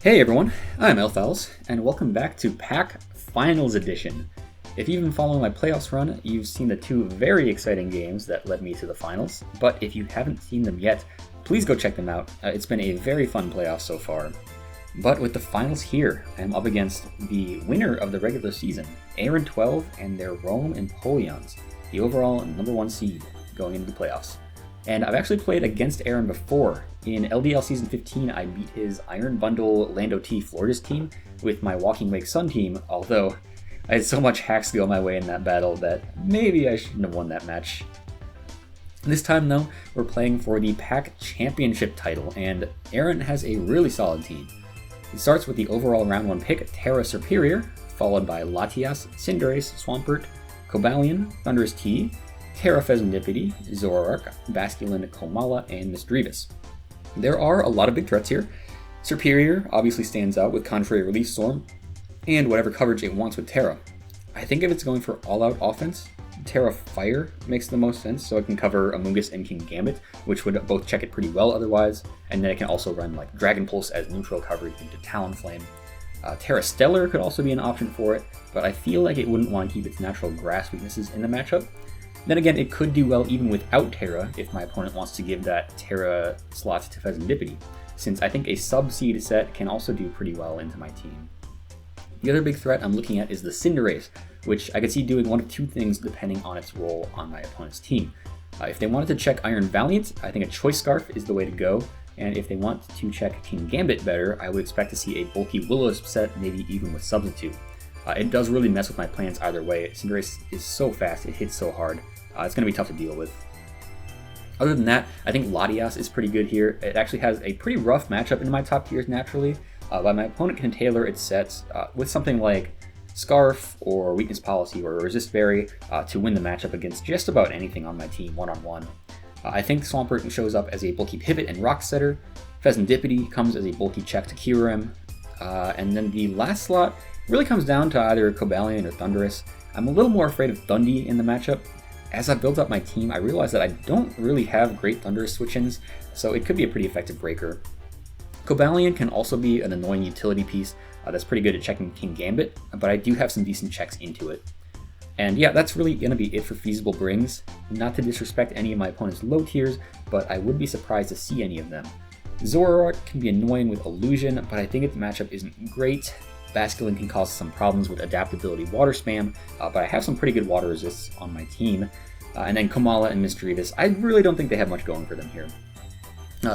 Hey everyone, I'm Aaron12, and welcome back to PAC Finals Edition. If you've been following my playoffs run, you've seen the two very exciting games that led me to the finals, but if you haven't seen them yet, please go check them out. It's been a very fun playoff so far. But with the finals here, I'm up against the winner of the regular season, Aaron12 and their Rome Empoleons, the overall #1 seed going into the playoffs. And I've actually played against Aaron before. In LDL Season 15, I beat his Iron Bundle Lando-T Florida's team with my Walking Wake Sun team, although I had so much hack skill my way in that battle that maybe I shouldn't have won that match. This time though, we're playing for the PAC Championship title, and Aaron has a really solid team. It starts with the overall round 1 pick, Tera Superior, followed by Latias, Cinderace, Swampert, Cobalion, Thundurus-T, Tera Serendipity, Zoroark, Basculin, Komala, and Misdreavus. There are a lot of big threats here. Superior obviously stands out with Contrary Relief Storm, and whatever coverage it wants with Tera. I think if it's going for all-out offense, Tera Fire makes the most sense, so it can cover Amoonguss and King Gambit, which would both check it pretty well otherwise, and then it can also run like Dragon Pulse as neutral coverage into Talonflame. Tera Stellar could also be an option for it, but I feel like it wouldn't want to keep its natural grass weaknesses in the matchup. Then again, it could do well even without Tera if my opponent wants to give that Tera slot to Serendipity, since I think a sub-seed set can also do pretty well into my team. The other big threat I'm looking at is the Cinderace, which I could see doing one of two things depending on its role on my opponent's team. If they wanted to check Iron Valiant, I think a Choice Scarf is the way to go, and if they want to check King Gambit better, I would expect to see a bulky Will-O-Wisp set, maybe even with Substitute. It does really mess with my plans either way. Cinderace is so fast, it hits so hard. It's going to be tough to deal with. Other than that, I think Latias is pretty good here. It actually has a pretty rough matchup into my top tiers naturally, but my opponent can tailor its sets with something like Scarf or Weakness Policy or Resist Berry to win the matchup against just about anything on my team one-on-one. I think Swampert shows up as a bulky Pivot and Rock Setter. Serendipity comes as a bulky check to Kyurem. And then the last slot really comes down to either Cobalion or Thundurus. I'm a little more afraid of Thundy in the matchup. As I built up my team, I realized that I don't really have great Thundurus switch-ins, so it could be a pretty effective breaker. Cobalion can also be an annoying utility piece that's pretty good at checking King Gambit, but I do have some decent checks into it. And yeah, that's really going to be it for feasible brings. Not to disrespect any of my opponent's low tiers, but I would be surprised to see any of them. Zoroark can be annoying with Illusion, but I think its matchup isn't great. Basculin can cause some problems with Adaptability Water Spam, but I have some pretty good water resists on my team. And then Komala and Misdreavus, I really don't think they have much going for them here.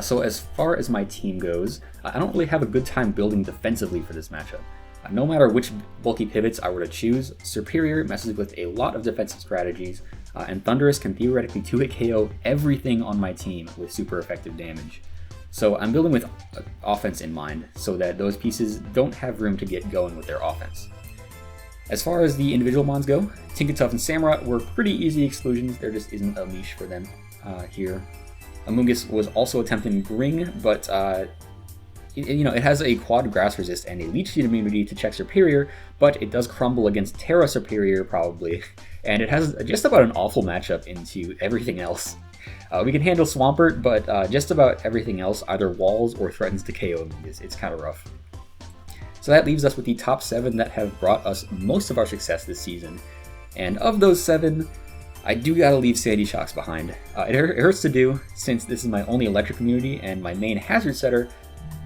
So as far as my team goes, I don't really have a good time building defensively for this matchup. No matter which bulky pivots I were to choose, Superior messes with a lot of defensive strategies, and Thundurus can theoretically 2-hit KO everything on my team with super effective damage. So I'm building with offense in mind, so that those pieces don't have room to get going with their offense. As far as the individual mons go, Tinkertuff and Samurott were pretty easy exclusions. There just isn't a niche for them here. Amoonguss was also attempting Gring, but it has a quad grass resist and a leech seed immunity to check Superior, but it does crumble against Tera Superior probably, and it has just about an awful matchup into everything else. We can handle Swampert, but just about everything else either walls or threatens to KO Amoonguss. It's kind of rough. So that leaves us with the top 7 that have brought us most of our success this season. And of those 7, I do gotta leave Sandy Shocks behind. It hurts to do, since this is my only electric immunity and my main hazard setter,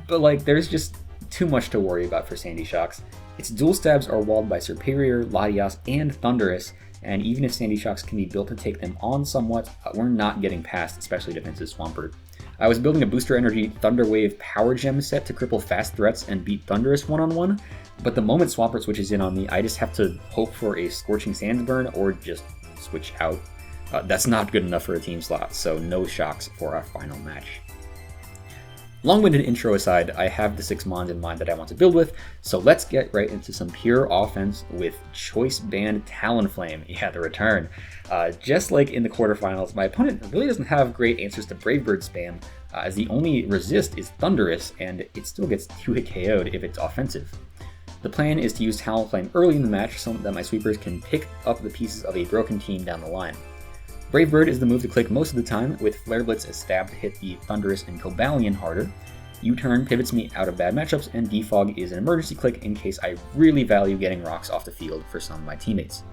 but there's just too much to worry about for Sandy Shocks. Its dual stabs are walled by Superior, Latias, and Thundurus, and even if Sandy Shocks can be built to take them on somewhat, we're not getting past especially defensive Swampert. I was building a Booster Energy Thunder Wave Power Gem set to cripple fast threats and beat Thundurus one-on-one, but the moment Swampert switches in on me, I just have to hope for a Scorching Sands burn or just switch out. That's not good enough for a team slot, so no Shocks for our final match. Long-winded intro aside, I have the 6 mons in mind that I want to build with, so let's get right into some pure offense with Choice Band Talonflame. Yeah, the return. Just like in the quarterfinals, my opponent really doesn't have great answers to Brave Bird spam, as the only resist is Thundurus, and it still gets 2-hit KO'd if it's offensive. The plan is to use Talonflame early in the match so that my sweepers can pick up the pieces of a broken team down the line. Brave Bird is the move to click most of the time, with Flare Blitz as stab to hit the Thundurus and Cobalion harder. U-turn pivots me out of bad matchups, and defog is an emergency click in case I really value getting rocks off the field for some of my teammates.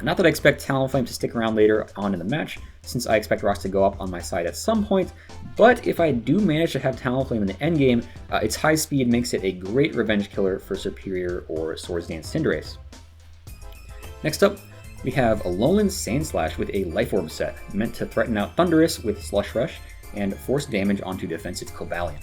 Not that I expect Talonflame to stick around later on in the match, since I expect rocks to go up on my side at some point, but if I do manage to have Talonflame in the endgame, its high speed makes it a great revenge killer for Superior or Swords Dance Cinderace. Next up, we have Alolan Sandslash with a Life Orb set, meant to threaten out Thundurus with Slush Rush and force damage onto defensive Cobalion.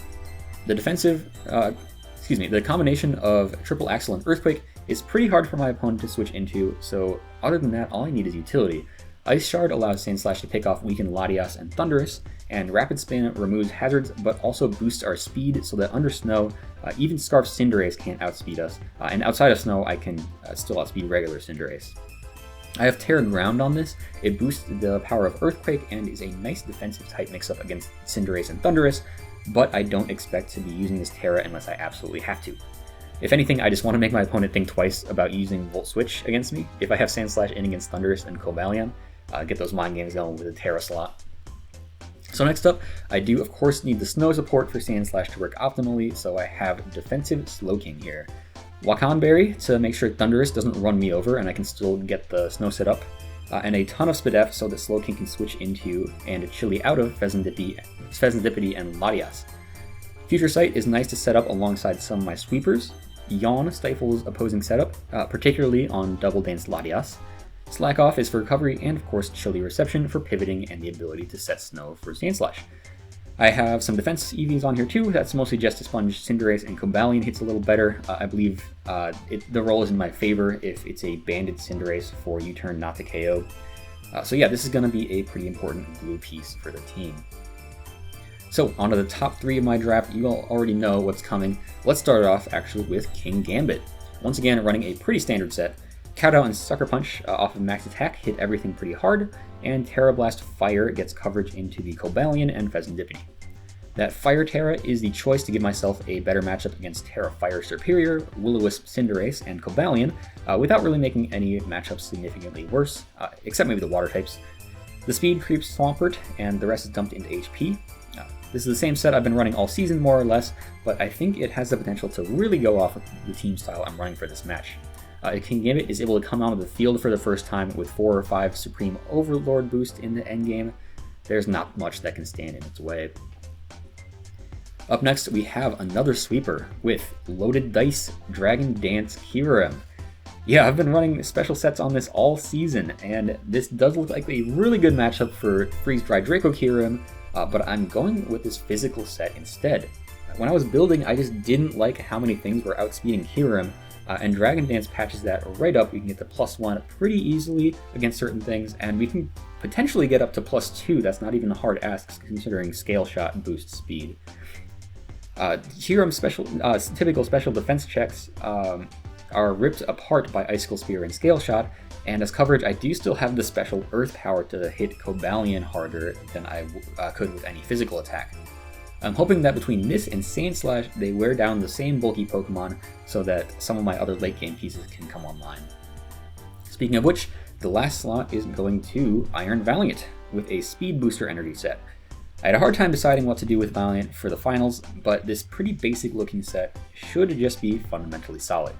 The combination of Triple Axle and Earthquake is pretty hard for my opponent to switch into, so other than that, all I need is utility. Ice Shard allows Sandslash to pick off weakened Latias and Thundurus, and Rapid Spin removes hazards but also boosts our speed so that under Snow, even Scarf Cinderace can't outspeed us, and outside of Snow I can still outspeed regular Cinderace. I have Terra Ground on this. It boosts the power of Earthquake and is a nice defensive type mix-up against Cinderace and Thundurus, but I don't expect to be using this Terra unless I absolutely have to. If anything, I just want to make my opponent think twice about using Volt Switch against me. If I have Sandslash in against Thundurus and Cobalion, get those mind games going with a Terra slot. So next up, I do of course need the Snow support for Sandslash to work optimally, so I have defensive Slowking here. Wakan Berry to make sure Thundurus doesn't run me over and I can still get the Snow set up, and a ton of Spadef so that Slowking can switch into and Chili out of Pheasantipity and Latias. Future Sight is nice to set up alongside some of my sweepers. Yawn stifles opposing setup, particularly on Double Dance Latias. Slack Off is for recovery, and of course Chili Reception for pivoting and the ability to set Snow for Sandslash. I have some defense EVs on here too. That's mostly just to sponge Cinderace, and Cobalion hits a little better. I believe the roll is in my favor if it's a banded Cinderace for U-turn not to KO. So yeah, this is going to be a pretty important glue piece for the team. So onto the top 3 of my draft. You all already know what's coming. Let's start off actually with King Gambit. Once again, running a pretty standard set. Kowtow and Sucker Punch off of max attack hit everything pretty hard, and Terra Blast Fire gets coverage into the Cobalion and Pheasantipity. That Fire Terra is the choice to give myself a better matchup against Terra Fire Superior, Will-O-Wisp Cinderace, and Cobalion, without really making any matchups significantly worse, except maybe the water types. The speed creeps Swampert, and the rest is dumped into HP. This is the same set I've been running all season, more or less, but I think it has the potential to really go off with the team style I'm running for this match. King Gambit is able to come onto the field for the first time with 4 or 5 Supreme Overlord boost in the endgame. There's not much that can stand in its way. Up next, we have another sweeper with Loaded Dice Dragon Dance Kyurem. Yeah, I've been running special sets on this all season, and this does look like a really good matchup for Freeze Dry Draco Kyurem, but I'm going with this physical set instead. When I was building, I just didn't like how many things were outspeeding Kyurem, and Dragon Dance patches that right up. We can get to +1 pretty easily against certain things, and we can potentially get up to +2. That's not even a hard ask considering Scale Shot boosts speed. Kyurem's typical special defense checks are ripped apart by Icicle Spear and Scale Shot, and as coverage I do still have the special Earth power to hit Cobalion harder than I could with any physical attack. I'm hoping that between this and Sandslash, they wear down the same bulky Pokemon so that some of my other late game pieces can come online. Speaking of which, the last slot is going to Iron Valiant with a Speed Booster Energy set. I had a hard time deciding what to do with Valiant for the finals, but this pretty basic looking set should just be fundamentally solid.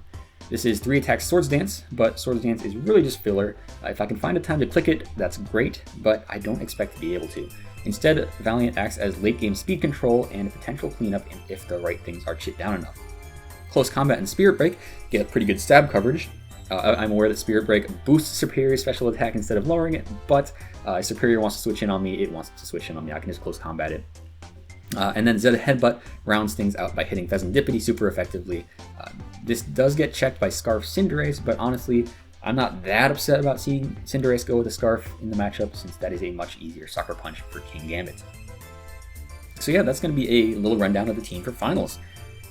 This is 3 attacks Swords Dance, but Swords Dance is really just filler. If I can find a time to click it, that's great, but I don't expect to be able to. Instead, Valiant acts as late game speed control and potential cleanup if the right things are chipped down enough. Close Combat and Spirit Break get pretty good stab coverage. I'm aware that Spirit Break boosts Superior special attack instead of lowering it, but if Superior wants to switch in on me, it wants to switch in on me. I can just Close Combat it. And then Zeta Headbutt rounds things out by hitting Pheasantipity super effectively. This does get checked by Scarf Cinderace, but honestly, I'm not that upset about seeing Cinderace go with a Scarf in the matchup, since that is a much easier Sucker Punch for King Gambit. So yeah, that's going to be a little rundown of the team for finals.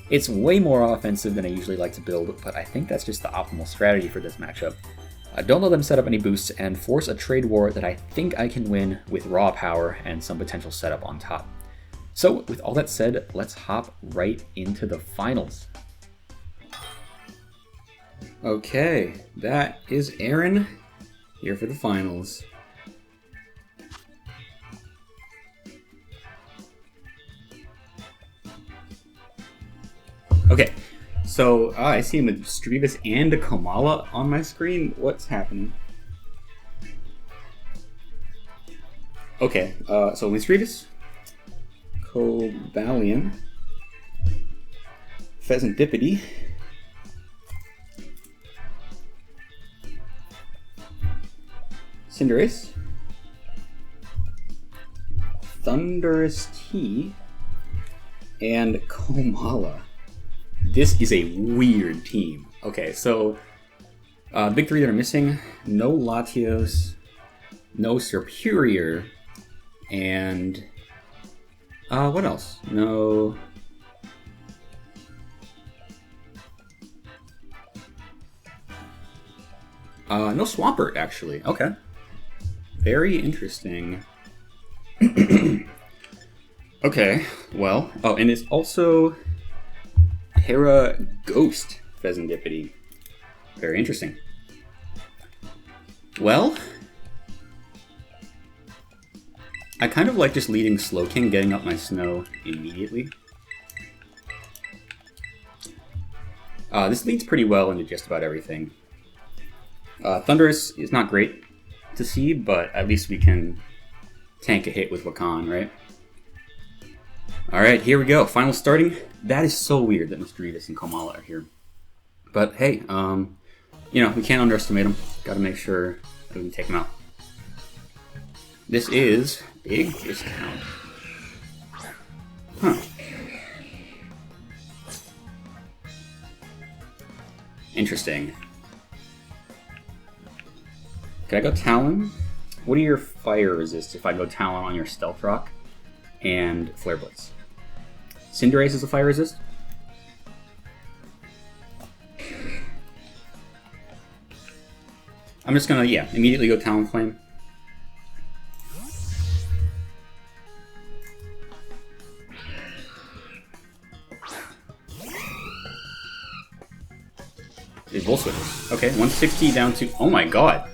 It's way more offensive than I usually like to build, but I think that's just the optimal strategy for this matchup. Don't let them set up any boosts and force a trade war that I think I can win with raw power and some potential setup on top. So with all that said, let's hop right into the finals. Okay, that is Aaron here for the finals. Okay, so I see a Misdreavus and a Komala on my screen. What's happening? Okay, so Misdreavus, Cobalion, Pheasantipity, Cinderace, Thundurus-T, and Komala. This is a weird team. Okay, so the big three that are missing: no Latios, no Serperior, and what else? No. No Swampert, actually. Okay. Very interesting. Okay, well, oh, and it's also Terra Ghost Pheasantipity. Very interesting. Well, I kind of like just leading Slowking, getting up my snow immediately. This leads pretty well into just about everything. Thundurus is not great to see, but at least we can tank a hit with Wakan, right? Alright, here we go. Final starting. That is so weird that Misdreavus and Komala are here. But hey, you know, we can't underestimate them. Gotta make sure that we can take them out. This is big discount. Huh. Interesting. Can I go Talon? What are your fire resists if I go Talon on your Stealth Rock and Flare Blitz? Cinderace is a fire resist? I'm just gonna, yeah, immediately go Talonflame. It's Volt Switch. Okay, 160 down to, oh my god.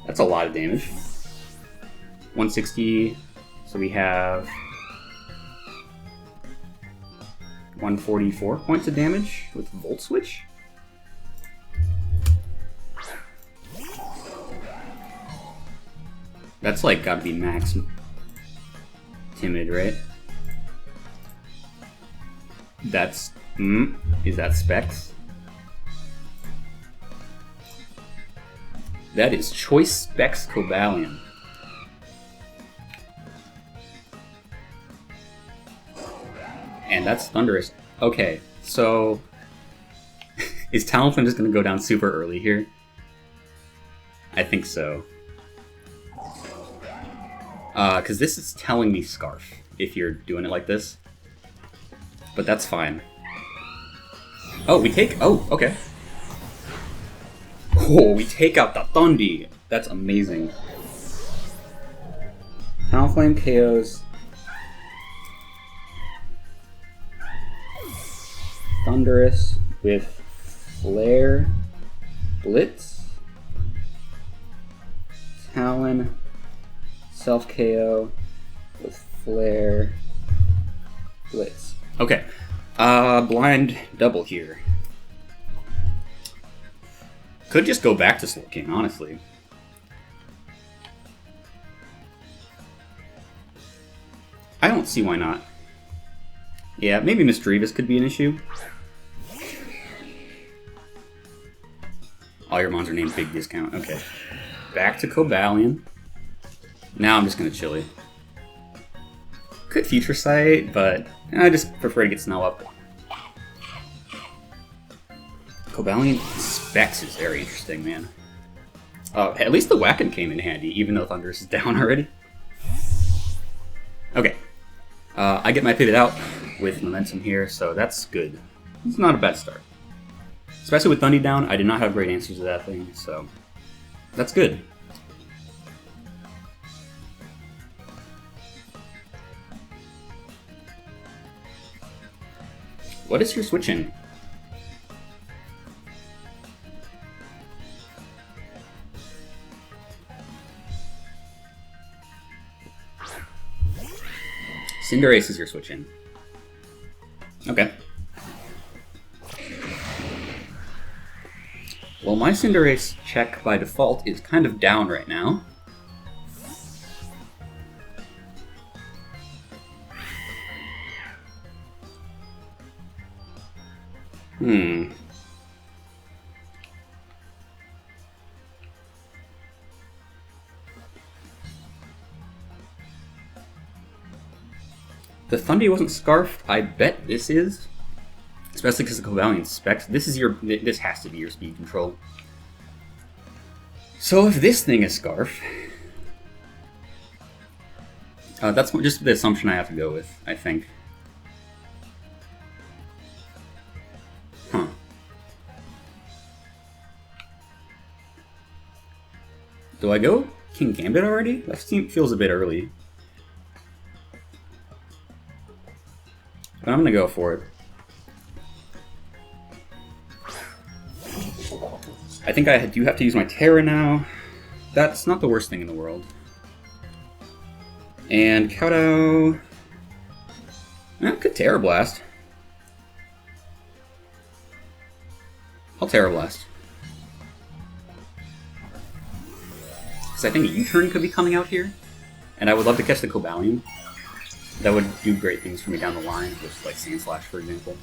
That's a lot of damage. 160, so we have 144 points of damage with Volt Switch. That's like gotta be max timid, right? That's, is that Specs? That is Choice Specs Cobalion. And that's Thundurus. Okay, so is Talonflame just gonna go down super early here? I think so. Because this is telling me Scarf, if you're doing it like this. But that's fine. Oh, we take, oh, okay. Oh, we take out the Thundi. That's amazing. Talonflame KOs Thundurus with Flare Blitz. Talon self KO with Flare Blitz. Okay. Blind double here. Could just go back to Slowking, honestly. I don't see why not. Yeah, maybe Misdreavus could be an issue. All your mons are named Big Discount. Okay. Back to Cobalion. Now I'm just gonna Chili. Could Future Sight, but I just prefer to get Snow up. Cobalion Specs is very interesting, man. At least the Whacken came in handy, even though Thundurus is down already. Okay. I get my pivot out with Momentum here, so that's good. It's not a bad start. Especially with Thundy down, I did not have great answers to that thing, so that's good. What is your switching? Cinderace is your switch in. Okay. Well, my Cinderace check by default is kind of down right now. The Thundy wasn't scarfed. I bet this is. Especially because the Cobalion specs. This has to be your speed control. So if this thing is scarf, that's just the assumption I have to go with, I think. Huh. Do I go King Gambit already? That feels a bit early. But I'm gonna go for it. I think I do have to use my Terra now. That's not the worst thing in the world. And Kowtow... could Terra Blast. I'll Terra Blast. Because I think a U-turn could be coming out here. And I would love to catch the Cobalion. That would do great things for me down the line, just like Sandslash, for example.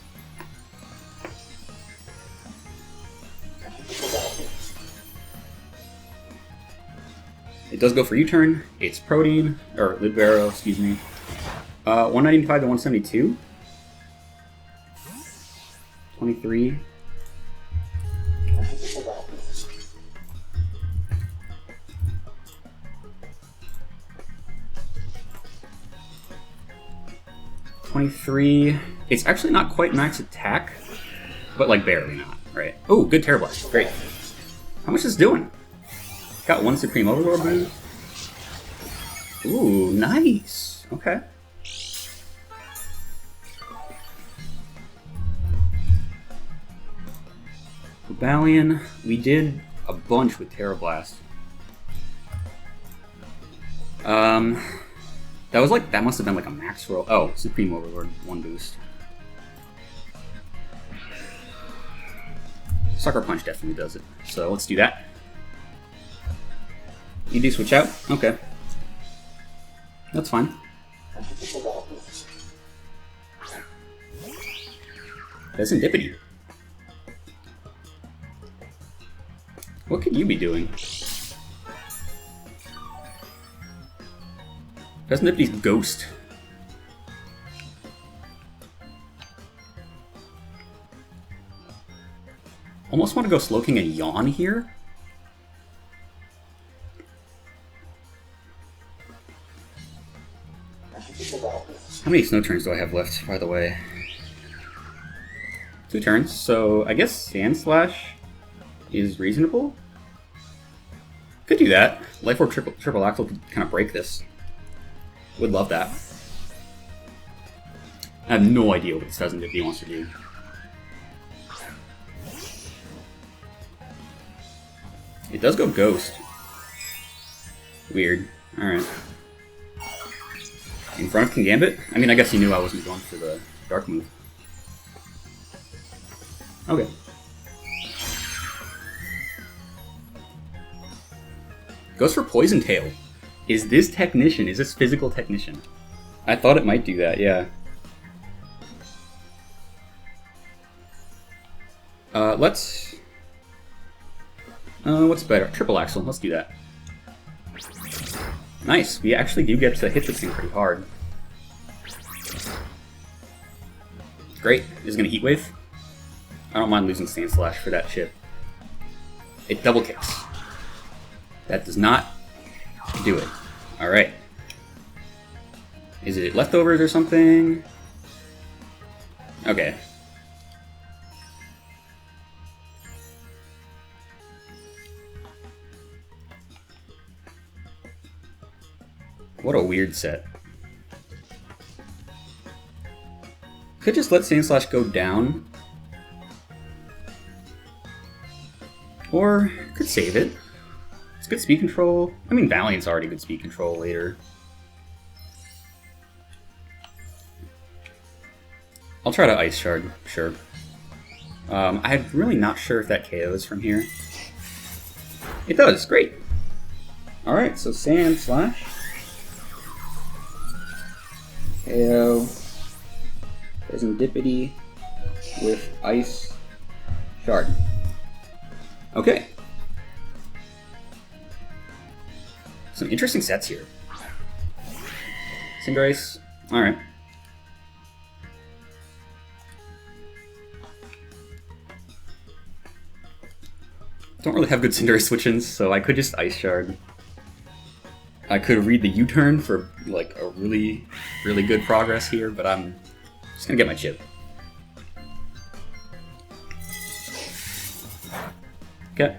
It does go for U-turn. It's Protein, or Libero, excuse me. 195 to 172. 23. It's actually not quite max attack, but like barely not, right? Oh, good Terra Blast, great. How much is this doing? Got one Supreme Overlord move. Ooh, nice. Okay. Cobalion, we did a bunch with Terra Blast. That must have been like a max roll. Oh, Supreme Overlord, 1 boost. Sucker Punch definitely does it. So let's do that. You do switch out? Okay. That's fine. That's Serendipity. What could you be doing? Serendipity's Ghost. Almost want to go Slowking and Yawn here. How many Snow turns do I have left, by the way? 2 turns, so I guess Sandslash is reasonable. Could do that. Life Orb triple Axle could kind of break this. Would love that. I have no idea what this Serendipity wants to do. It does go Ghost. Weird. Alright. In front of King Gambit? I mean, I guess he knew I wasn't going for the Dark move. Okay. Goes for Poison Tail. Is this Technician? Is this Physical Technician? I thought it might do that, yeah. What's better? Triple Axle, let's do that. Nice, we actually do get to hit this thing pretty hard. Great, is it gonna Heat Wave? I don't mind losing Sandslash for that chip. It double kicks. That does not do it. Alright. Is it leftovers or something? Okay. What a weird set. Could just let Sandslash go down. Or could save it. It's good speed control. I mean, Valiant's already good speed control later. I'll try to Ice Shard, sure. I'm really not sure if that KOs from here. It does, great. Alright, so Sandslash. KO. Serendipity with Ice Shard. Okay. Some interesting sets here. Cinderace. Alright. Don't really have good Cinderace switch-ins, so I could just Ice Shard. I could read the U-turn for like a really, really good progress here, but I'm just gonna get my chip. Okay.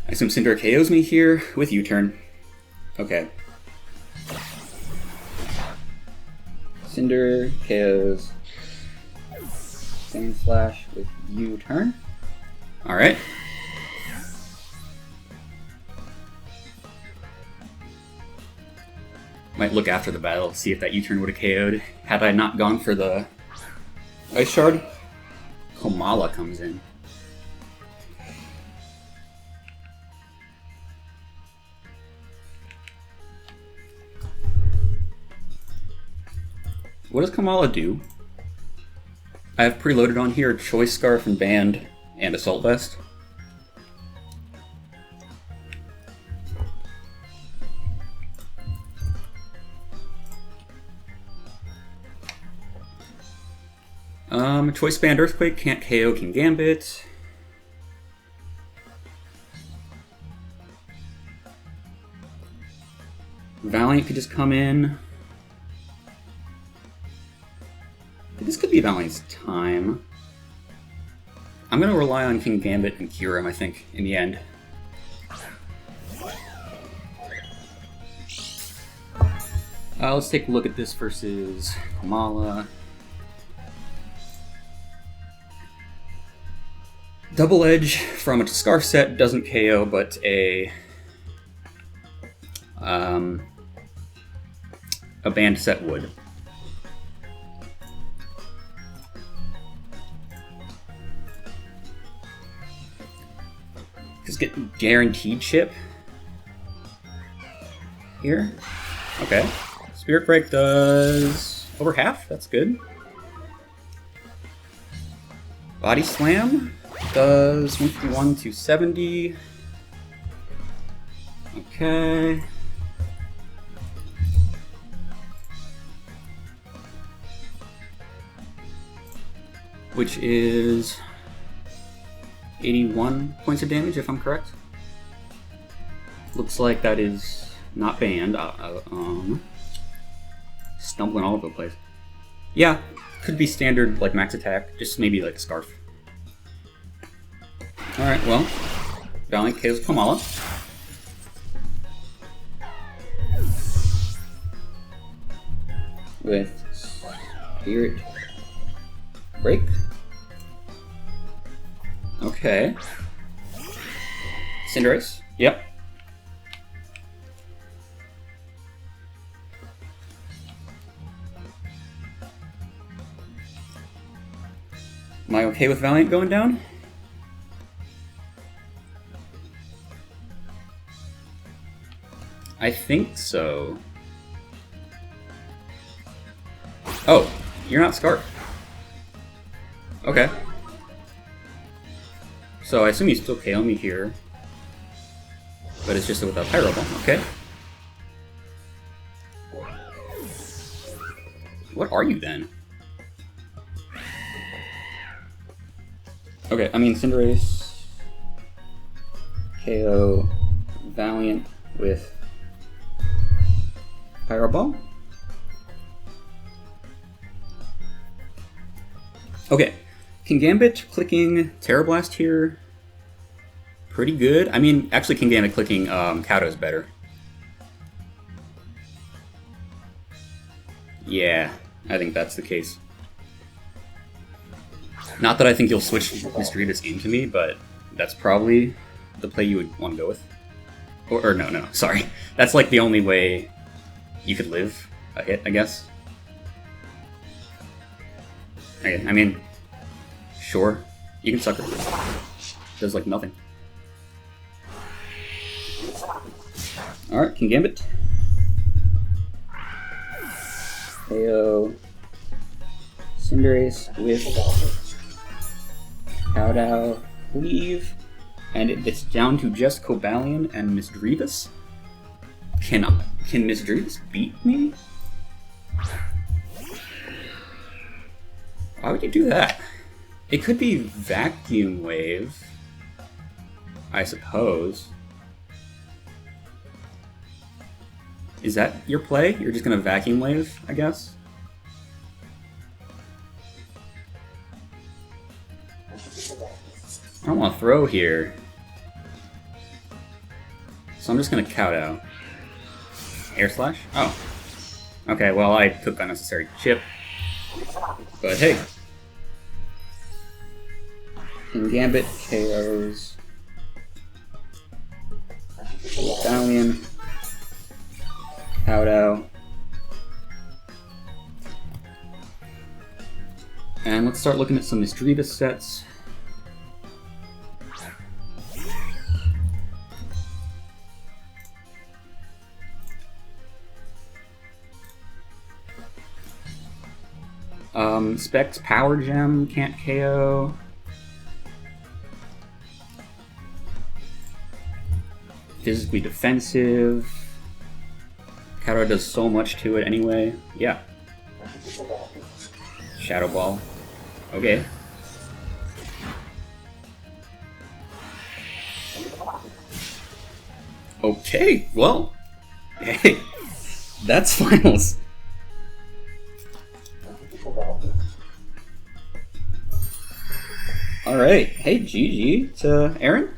I assume Cinder KOs me here with U-turn. Okay. Cinder KOs Sandslash with U-turn. Alright. Might look after the battle, see if that U-turn would have KO'd. Had I not gone for the Ice Shard, Komala comes in. What does Komala do? I have preloaded on here Choice Scarf and Band and Assault Vest. Choice Band Earthquake can't KO King Gambit. Valiant could just come in. This could be Valiant's time. I'm going to rely on King Gambit and cure him, I think, in the end. Let's take a look at this versus Komala. Double Edge from a Scarf set doesn't KO, but a Band set would. Just get guaranteed chip here. Okay. Spirit Break does over half. That's good. Body Slam does 151 to 70. Okay. Which is 81 points of damage, if I'm correct. Looks like that is not banned. Stumbling all over the place. Yeah, could be standard, like max attack, just maybe like a Scarf. Alright, well, Valiant KOs Komala. With Spirit Break. Okay. Cinderace. Yep. Am I okay with Valiant going down? I think so. Oh, you're not Scarf. Okay. So I assume you still KO me here. But it's just without Pyro Ball, okay. What are you then? Okay, I mean Cinderace KO Valiant with Pyro Ball. Okay, King Gambit clicking Terra Blast here, pretty good. I mean, actually King Gambit clicking Kato is better. Yeah, I think that's the case. Not that I think you'll switch Mr. this game to me, but that's probably the play you would want to go with. Or no, sorry. That's like the only way you could live a hit, I guess. Okay, I mean, sure, you can sucker. Does like nothing. Alright, King Gambit. KO. Cinderace with Powdow, leave, and it's down to just Cobalion and Misdreavus. Can Misdreavus beat me? Why would you do that? It could be Vacuum Wave, I suppose. Is that your play? You're just gonna Vacuum Wave, I guess? I don't want to throw here. So I'm just gonna Kowtow. Air Slash? Oh. Okay, well I took unnecessary chip. But hey. King Gambit KOs. Stallion. Powdow. And let's start looking at some Misdreavus sets. Specs Power Gem can't KO. Physically defensive. Kowtow does so much to it anyway. Yeah. Shadow Ball. Okay. Okay, well, hey, that's finals. Alright, hey, GG to Aaron.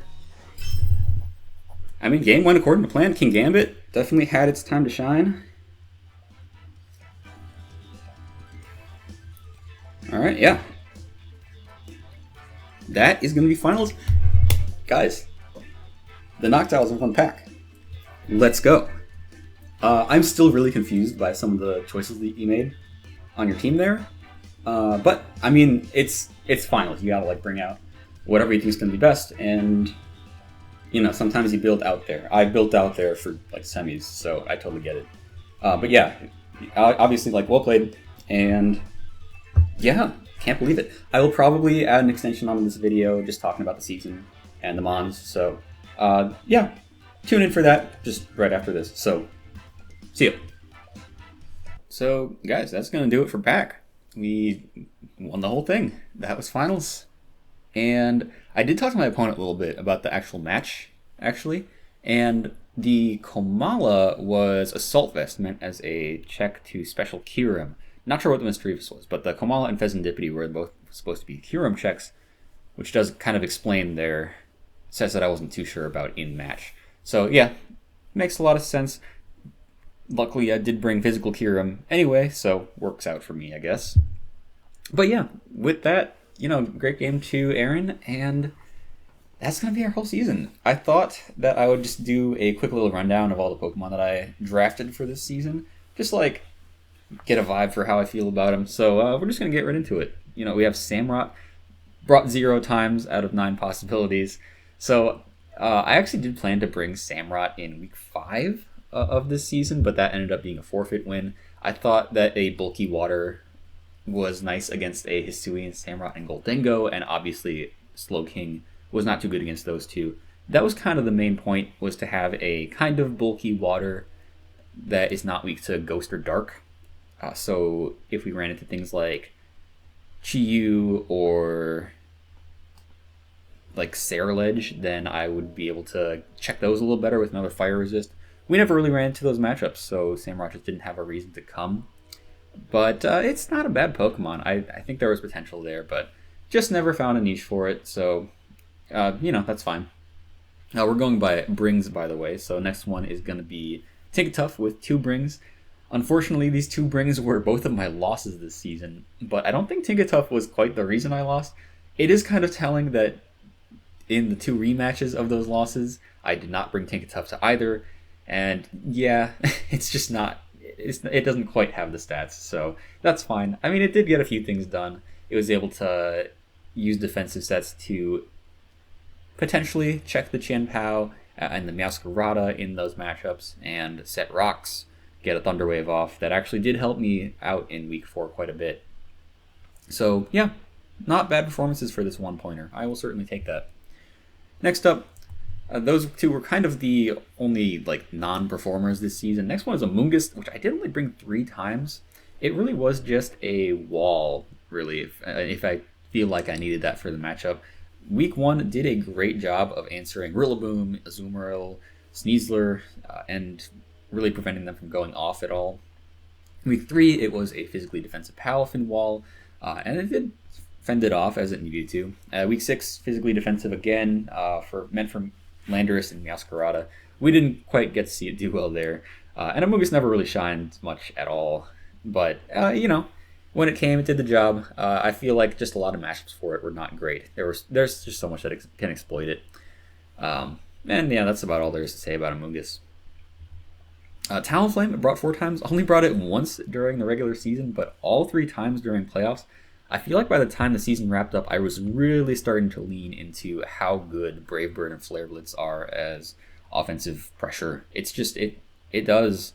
I mean, game went according to plan. King Gambit definitely had its time to shine. Alright, yeah. That is going to be finals. Guys, the Noctiles are on pack. Let's go. I'm still really confused by some of the choices that you made on your team there. But, I mean, it's finals. You gotta, like, bring out whatever you think is going to be best. And, you know, sometimes you build out there. I built out there for, like, semis, so I totally get it. But, yeah, obviously, like, well played. And, yeah, can't believe it. I will probably add an extension on this video just talking about the season and the Mons. So, yeah, tune in for that just right after this. So, see ya. So, guys, that's going to do it for PAC. We won the whole thing. That was finals. And I did talk to my opponent a little bit about the actual match, actually. And the Komala was Assault Vest, meant as a check to special Kyurem. Not sure what the Misdreavus was, but the Komala and Pheasantipity were both supposed to be Kyurem checks, which does kind of explain their sets that I wasn't too sure about in match. So yeah, makes a lot of sense. Luckily, I did bring physical Kyurem anyway, so works out for me, I guess. But yeah, with that, you know, great game to Aaron, and that's going to be our whole season. I thought that I would just do a quick little rundown of all the Pokemon that I drafted for this season. Just, like, get a vibe for how I feel about them. So we're just going to get right into it. You know, we have Samurott, brought 0 times out of 9 possibilities. So I actually did plan to bring Samurott in week 5 of this season, but that ended up being a forfeit win. I thought that a bulky water was nice against a Hisuian, Samurott, and Goldingo, and obviously Slowking was not too good against those two. That was kind of the main point, was to have a kind of bulky water that is not weak to Ghost or Dark. So if we ran into things like Chi-Yu or like Sarilege, then I would be able to check those a little better with another Fire Resist. We never really ran into those matchups, so Samurott just didn't have a reason to come. But it's not a bad Pokemon. I think there was potential there, but just never found a niche for it, so, you know, that's fine. We're going by Brings, by the way, so next one is going to be Tinkatuff with 2 Brings. Unfortunately, these 2 Brings were both of my losses this season, but I don't think Tinkatuff was quite the reason I lost. It is kind of telling that in the 2 rematches of those losses, I did not bring Tinkatuff to either, and yeah, it's just not... It doesn't quite have the stats, so that's fine. I mean, it did get a few things done. It was able to use defensive sets to potentially check the Chien-Pao and the Meowscarada in those matchups and set rocks, get a Thunder Wave off. That actually did help me out in week 4 quite a bit. So yeah, not bad performances for this 1-pointer. I will certainly take that. Next up, those two were kind of the only like non-performers this season. Next one is Amoonguss, which I did only bring 3 times. It really was just a wall, really, if I feel like I needed that for the matchup. Week 1 did a great job of answering Rillaboom, Azumarill, Sneasler, and really preventing them from going off at all. Week 3, it was a physically defensive Palafin wall, and it did fend it off as it needed to. Week 6, physically defensive again, meant for Landorus and Meowscarada. We didn't quite get to see it do well there, and Amoonguss never really shined much at all. But, when it came, it did the job. I feel like just a lot of matchups for it were not great. There's just so much that can exploit it. And yeah, that's about all there is to say about Amoonguss. Talonflame brought 4 times. Only brought it once during the regular season, but all 3 times during playoffs. I feel like by the time the season wrapped up, I was really starting to lean into how good Brave Bird and Flare Blitz are as offensive pressure. It's just, it does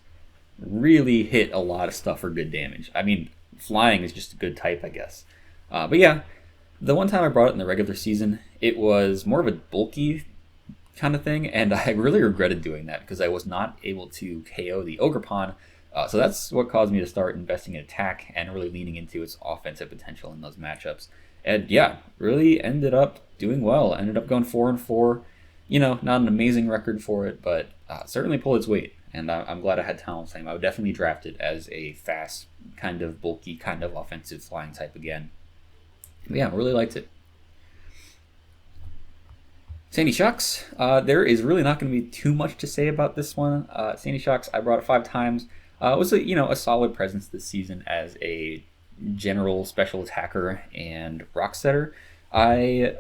really hit a lot of stuff for good damage. I mean, flying is just a good type, I guess. But yeah, the one time I brought it in the regular season, it was more of a bulky kind of thing, and I really regretted doing that because I was not able to KO the Ogerpon. So that's what caused me to start investing in attack and really leaning into its offensive potential in those matchups. And yeah, really ended up doing well. Ended up going 4-4. Not an amazing record for it, but certainly pulled its weight. And I'm glad I had Talonflame. I would definitely draft it as a fast, kind of bulky, kind of offensive flying type again. But yeah, really liked it. Sandy Shocks. There is really not going to be too much to say about this one. Sandy Shocks, I brought it 5 times. It was a solid presence this season as a general special attacker and rock setter. I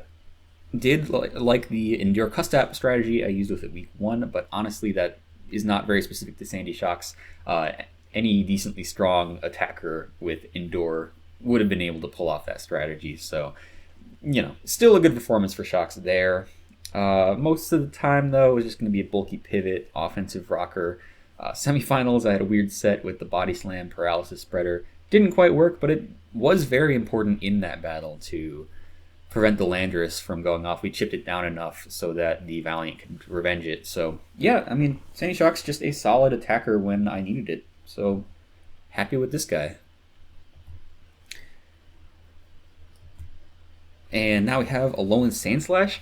did like the Endure Custap strategy I used with it week 1, but honestly that is not very specific to Sandy Shocks. Any decently strong attacker with Endure would have been able to pull off that strategy. So, still a good performance for Shocks there. Most of the time, though, it was just going to be a bulky pivot, offensive rocker. Semifinals, I had a weird set with the Body Slam Paralysis Spreader. Didn't quite work, but it was very important in that battle to prevent the Landorus from going off. We chipped it down enough so that the Valiant could revenge it. So, yeah, I mean, Sandy Shock's just a solid attacker when I needed it. So, happy with this guy. And now we have Alolan Sandslash.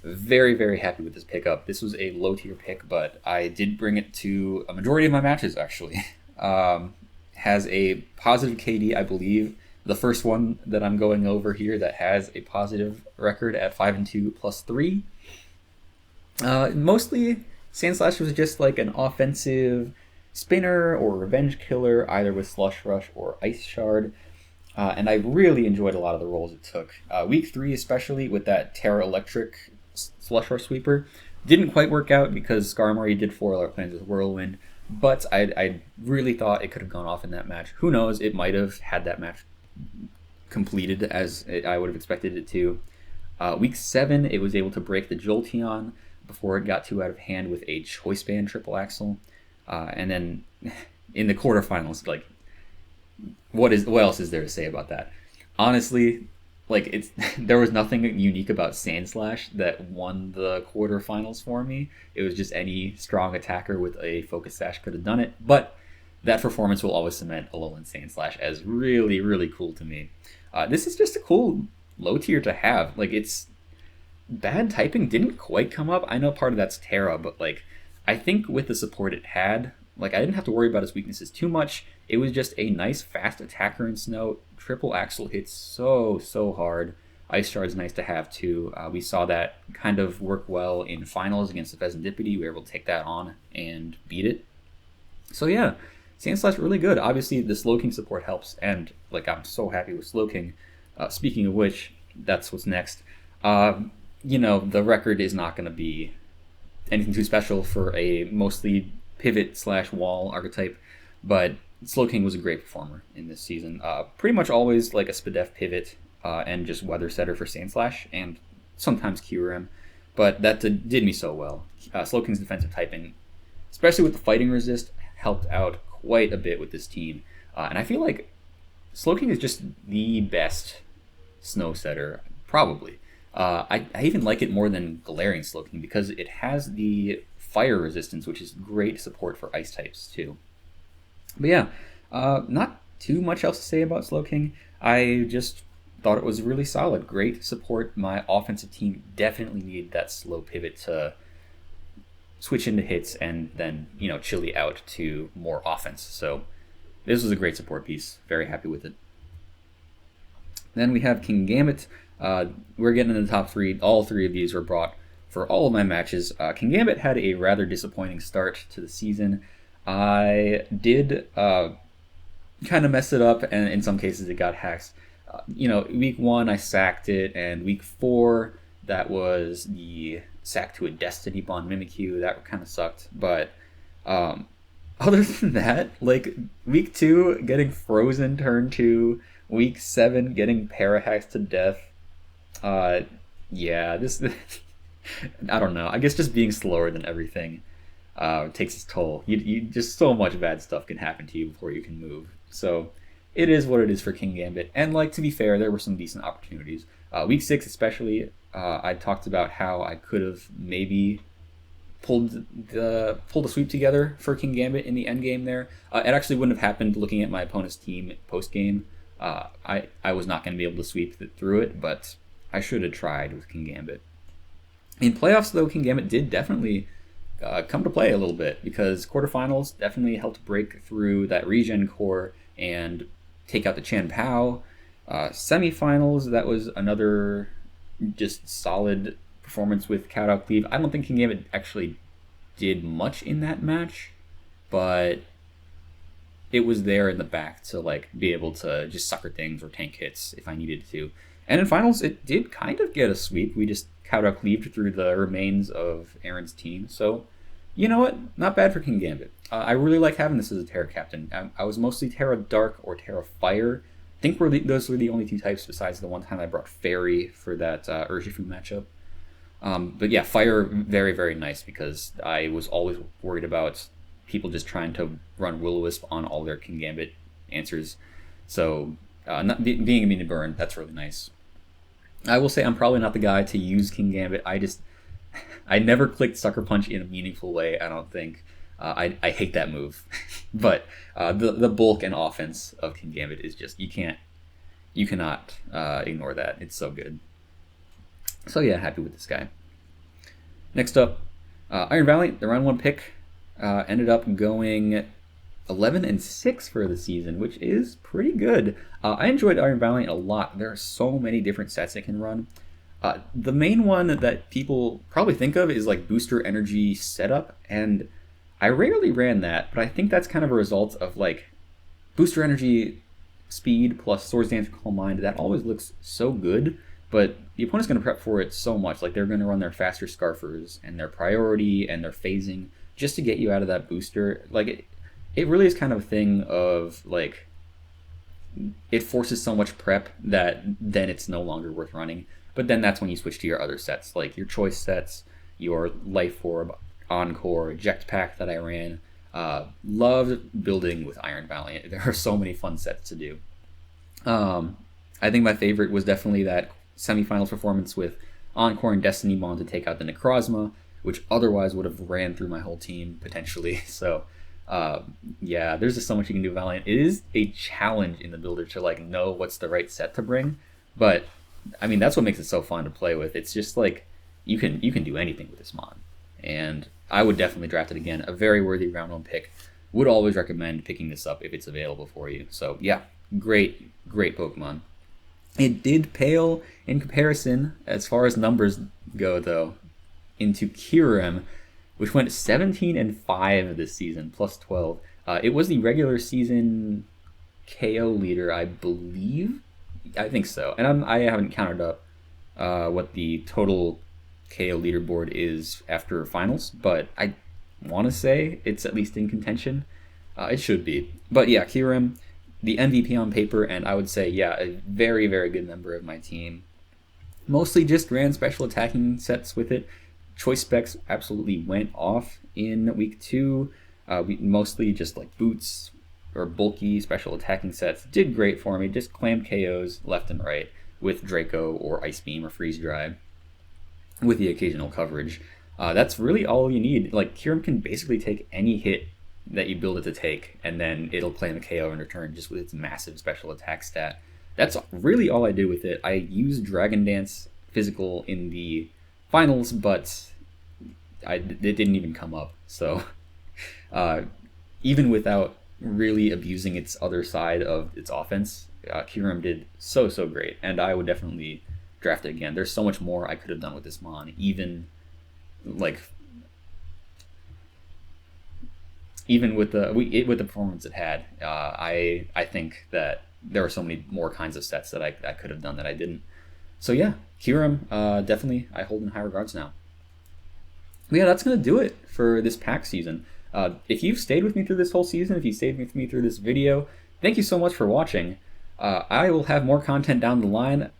Very, very happy with this pickup. This was a low tier pick, but I did bring it to a majority of my matches, actually. Has a positive KD, I believe. The first one that I'm going over here that has a positive record at 5-2 +3. Mostly, Sandslash was just like an offensive spinner or revenge killer, either with Slush Rush or Ice Shard. And I really enjoyed a lot of the roles it took. Week 3 especially, with that Terra Electric Slush Rush Sweeper, didn't quite work out because Skarmory did foil our plans with Whirlwind, but I really thought it could have gone off in that match. Who knows, it might have had that match completed as I would have expected it to. Week 7, it was able to break the Jolteon before it got too out of hand with a Choice Band Triple Axle. And then in the quarterfinals, like, what else is there to say about that? Honestly, like, there was nothing unique about Sandslash that won the quarterfinals for me. It was just any strong attacker with a Focus Sash could have done it. But that performance will always cement Alolan Sandslash as really, really cool to me. This is just a cool low tier to have. Like, it's bad typing didn't quite come up. I know part of that's Terra, but like, I think with the support it had, like, I didn't have to worry about its weaknesses too much. It was just a nice fast attacker in Snow. Triple Axle hits so hard. Ice Shard's nice to have too. We saw that kind of work well in finals against the Pheasantipity. We were able to take that on and beat it. So yeah, Sandslash really good. Obviously the Slowking support helps, and like, I'm so happy with Slowking. Speaking of which, that's what's next. The record is not going to be anything too special for a mostly pivot/wall archetype, but Slowking was a great performer in this season. Pretty much always like a Spadef pivot and just weather setter for Sandslash, and sometimes Kyurem. but that did me so well. Slowking's defensive typing, especially with the fighting resist, helped out quite a bit with this team. And I feel like Slowking is just the best snow setter, probably. I even like it more than Glaring Slowking because it has the fire resistance, which is great support for ice types too. But yeah, not too much else to say about Slowking. I just thought it was really solid. Great support. My offensive team definitely needed that slow pivot to switch into hits and then, chili out to more offense. So this was a great support piece. Very happy with it. Then we have Kingambit. We're getting in the top three. All three of these were brought for all of my matches. Kingambit had a rather disappointing start to the season. I did kind of mess it up, and in some cases it got hacked. Week 1 I sacked it, and week 4 that was the sack to a Destiny Bond Mimikyu. That kind of sucked. But other than that, like week 2 getting frozen turn 2, week 7 getting para-hacked to death. This I don't know. I guess just being slower than everything takes its toll. You just so much bad stuff can happen to you before you can move. So it is what it is for Kingambit. And to be fair, there were some decent opportunities. Week 6 especially, I talked about how I could have maybe pulled a sweep together for Kingambit in the end game there. It actually wouldn't have happened looking at my opponent's team post game. I was not going to be able to sweep through it, but I should have tried with Kingambit. In playoffs, though, Kingambit did definitely come to play a little bit because quarterfinals definitely helped break through that regen core and take out the Chan Pao. Semifinals, that was another just solid performance with Kowtow Cleave. I don't think Kingambit actually did much in that match, but it was there in the back to be able to just sucker things or tank hits if I needed to. And in finals, it did kind of get a sweep. We just Kowtow Cleaved through the remains of Aaron's team. So, you know what? Not bad for Kingambit. I really like having this as a Terra captain. I was mostly Terra Dark or Terra Fire. I think those were the only two types besides the one time I brought Fairy for that Urshifu matchup. But yeah, Fire, very, very nice because I was always worried about people just trying to run Will-O-Wisp on all their Kingambit answers. So not being immune to burn, that's really nice. I will say I'm probably not the guy to use Kingambit. I never clicked Sucker Punch in a meaningful way, I don't think. I hate that move. But the bulk and offense of Kingambit is just, you cannot ignore that. It's so good. So yeah, happy with this guy. Next up, Iron Valiant, the round 1 pick, ended up going 11-6 for the season, which is pretty good. I enjoyed Iron Valiant a lot. There are so many different sets it can run. The main one that people probably think of is Booster Energy Setup, and I rarely ran that, but I think that's kind of a result of Booster Energy Speed plus Swords Dance Calm Mind. That always looks so good, but the opponent's going to prep for it so much. They're going to run their faster Scarfers and their priority and their phasing just to get you out of that booster. It really is kind of a thing of it forces so much prep that then it's no longer worth running. But then that's when you switch to your other sets, your choice sets, your Life Orb, Encore, Eject Pack that I ran. Loved building with Iron Valiant. There are so many fun sets to do. I think my favorite was definitely that semifinals performance with Encore and Destiny Bond to take out the Necrozma, which otherwise would have ran through my whole team potentially. So yeah, there's just so much you can do with Valiant. It is a challenge in the builder to know what's the right set to bring, but I mean that's what makes it so fun to play with. It's just you can do anything with this mon, and I would definitely draft it again. A very worthy round 1 pick. Would always recommend picking this up if it's available for you. So yeah, great Pokemon. It did pale in comparison as far as numbers go though into Kyurem, which went 17-5 this season, plus 12. It was the regular season KO leader, I believe. I think so. And I haven't counted up what the total KO leaderboard is after finals, but I want to say it's at least in contention. It should be. But yeah, Kyurem, the MVP on paper, and I would say, yeah, a very, very good member of my team. Mostly just ran special attacking sets with it. choice specs absolutely went off in week 2. We mostly just like boots or bulky special attacking sets did great for me. Just clammed KOs left and right with Draco or Ice Beam or Freeze Dry with the occasional coverage. That's really all you need. Like, Kyurem can basically take any hit that you build it to take, and then it'll claim a KO in return just with its massive special attack stat. That's really all I did with it. I used Dragon Dance physical in the finals, but it didn't even come up. So even without really abusing its other side of its offense, Kyurem did so great, and I would definitely draft it again. There's so much more I could have done with this mon, even with the performance it had. I think that there were so many more kinds of sets that I could have done that I didn't. So yeah, Kyurem, definitely I hold in high regards now. But yeah, that's gonna do it for this PAC season. If you've stayed with me through this whole season, if you stayed with me through this video, thank you so much for watching. I will have more content down the line,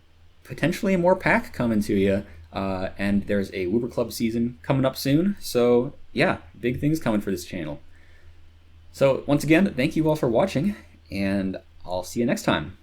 potentially more PAC coming to you, and there's a Wooper Club season coming up soon. So yeah, big things coming for this channel. So once again, thank you all for watching, and I'll see you next time.